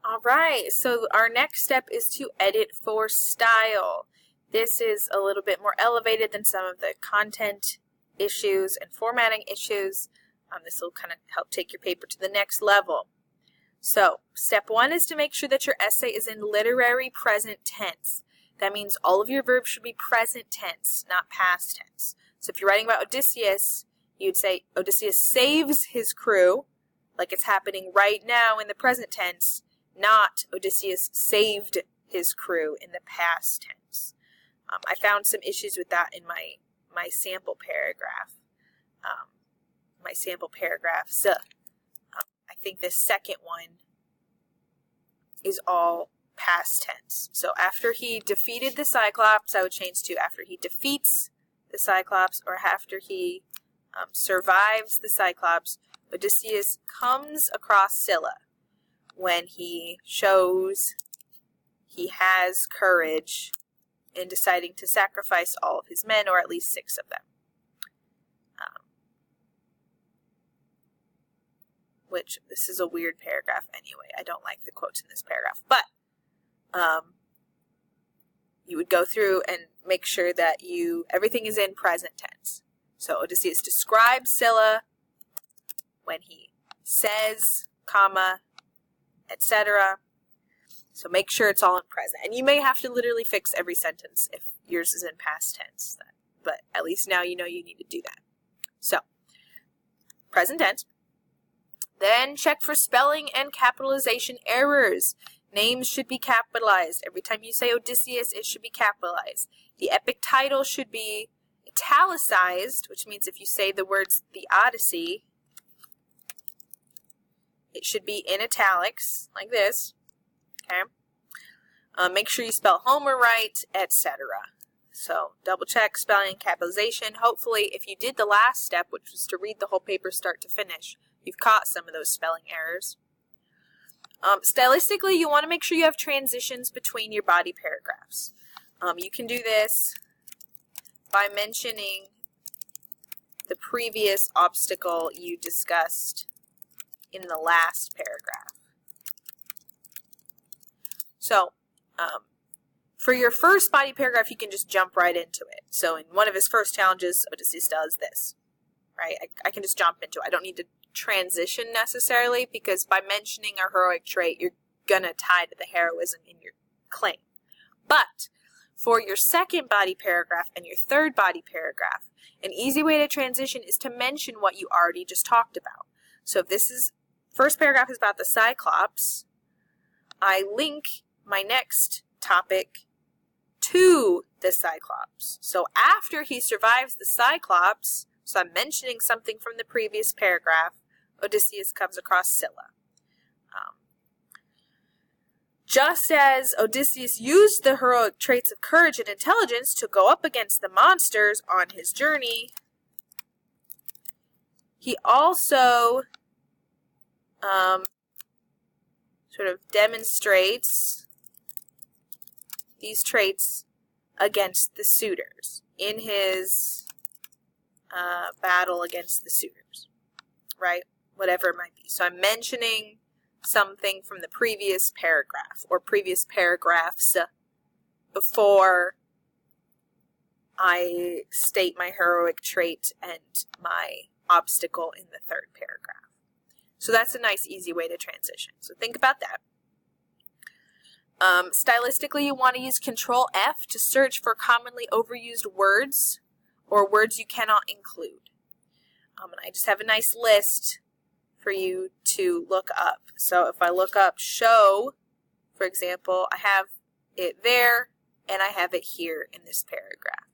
All right, so our next step is to edit for style. This is a little bit more elevated than some of the content issues and formatting issues. This will kind of help take your paper to the next level. So, step one is to make sure that your essay is in literary present tense. That means all of your verbs should be present tense, not past tense. So if you're writing about Odysseus, you'd say Odysseus saves his crew, like it's happening right now in the present tense, not Odysseus saved his crew in the past tense. I found some issues with that in my sample paragraph. So I think this second one is all past tense. So after he defeated the Cyclops, I would change to after he defeats the Cyclops, or after he survives the Cyclops, Odysseus comes across Scylla when he shows he has courage in deciding to sacrifice all of his men, or at least 6 of them. Which, this is a weird paragraph anyway. I don't like the quotes in this paragraph. But you would go through and make sure that everything is in present tense. So Odysseus describes Scylla when he says, comma, etc. So make sure it's all in present. And you may have to literally fix every sentence if yours is in past tense. But at least now you know you need to do that. So, present tense. Then check for spelling and capitalization errors. Names should be capitalized. Every time you say Odysseus, it should be capitalized. The epic title should be italicized, which means if you say the words the Odyssey, it should be in italics, like this. Okay. Make sure you spell Homer right, etc. So double check spelling and capitalization. Hopefully, if you did the last step, which was to read the whole paper start to finish, you've caught some of those spelling errors. Stylistically, you want to make sure you have transitions between your body paragraphs. You can do this by mentioning the previous obstacle you discussed in the last paragraph. So, for your first body paragraph, you can just jump right into it. So in one of his first challenges, Odysseus does this, right? I can just jump into it. I don't need to transition necessarily, because by mentioning a heroic trait, you're going to tie to the heroism in your claim. But for your second body paragraph and your third body paragraph, an easy way to transition is to mention what you already just talked about. So if this is, first paragraph is about the Cyclops, I link my next topic to the Cyclops. So after he survives the Cyclops, so I'm mentioning something from the previous paragraph, Odysseus comes across Scylla. Just as Odysseus used the heroic traits of courage and intelligence to go up against the monsters on his journey, he also sort of demonstrates these traits against the suitors in his battle against the suitors, right? Whatever it might be. So I'm mentioning something from the previous paragraph or previous paragraphs before I state my heroic trait and my obstacle in the third paragraph. So that's a nice, easy way to transition. So think about that. Stylistically, you want to use Control F to search for commonly overused words or words you cannot include. And I just have a nice list for you to look up. So if I look up show, for example, I have it there and I have it here in this paragraph.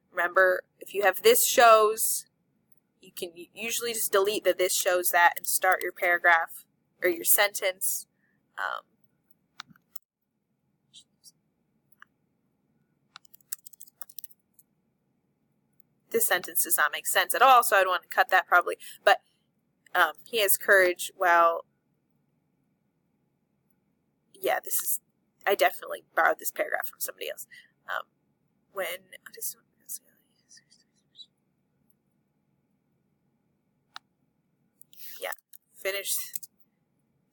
Remember, if you have this shows, you can usually just delete the this shows that and start your paragraph or your sentence. This sentence does not make sense at all, so I'd want to cut that probably. But he has courage. Well, yeah, I definitely borrowed this paragraph from somebody else.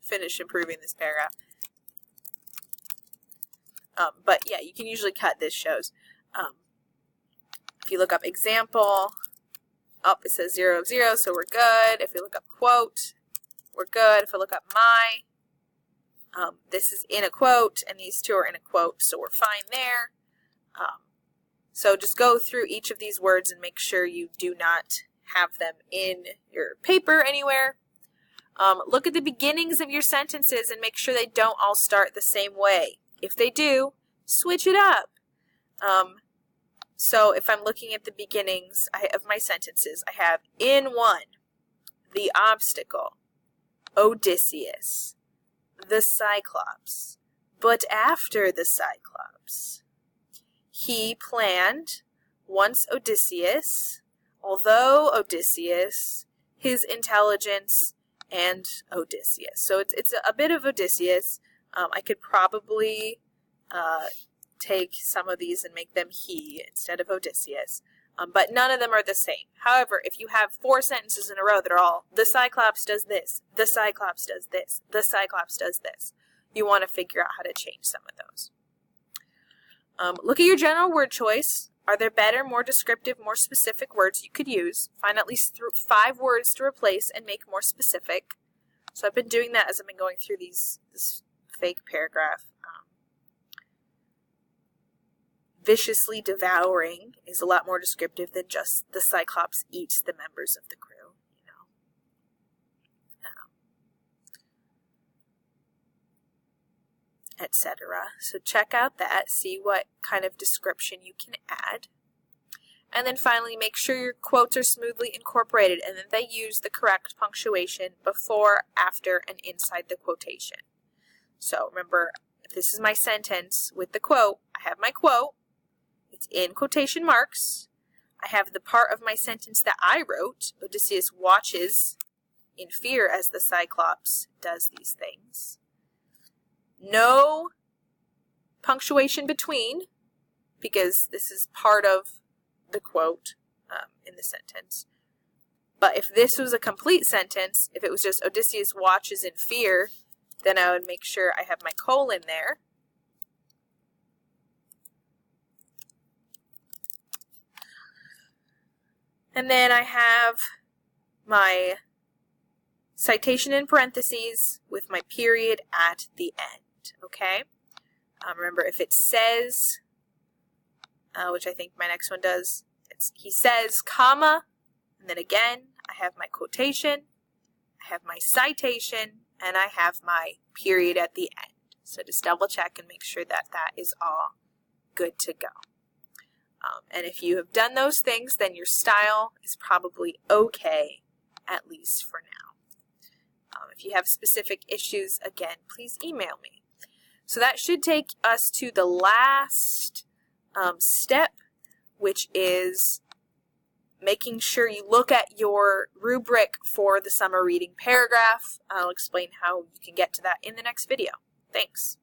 Finish improving this paragraph. But yeah, you can usually cut. This shows. If you look up example, it says 0 of 0, so we're good. If we look up quote, we're good. If I look up my, this is in a quote, and these two are in a quote, so we're fine there. So just go through each of these words and make sure you do not have them in your paper anywhere. Look at the beginnings of your sentences and make sure they don't all start the same way. If they do, switch it up. So if I'm looking at the beginnings of my sentences, I have in one, the obstacle, Odysseus, the Cyclops, but after the Cyclops. He planned, once Odysseus, although Odysseus, his intelligence, and Odysseus. So it's a bit of Odysseus. I could probably take some of these and make them he instead of Odysseus. But none of them are the same. However, if you have 4 sentences in a row that are all, the Cyclops does this, the Cyclops does this, the Cyclops does this, you want to figure out how to change some of those. Look at your general word choice. Are there better, more descriptive, more specific words you could use? Find at least 5 words to replace and make more specific. So I've been doing that as I've been going through this fake paragraph. Viciously devouring is a lot more descriptive than just the Cyclops eats the members of the crew. Etc. So check out that, see what kind of description you can add. And then finally, make sure your quotes are smoothly incorporated and that they use the correct punctuation before, after, and inside the quotation. So remember, if this is my sentence with the quote, I have my quote, it's in quotation marks. I have the part of my sentence that I wrote, Odysseus watches in fear as the Cyclops does these things. No punctuation between, because this is part of the quote in the sentence. But if this was a complete sentence, if it was just Odysseus watches in fear, then I would make sure I have my colon there. And then I have my citation in parentheses with my period at the end. Okay? Remember, if it says, which I think my next one does, he says, comma, and then again, I have my quotation, I have my citation, and I have my period at the end. So just double check and make sure that that is all good to go. And if you have done those things, then your style is probably okay, at least for now. If you have specific issues, again, please email me. So that should take us to the last step, which is making sure you look at your rubric for the summer reading paragraph. I'll explain how you can get to that in the next video. Thanks.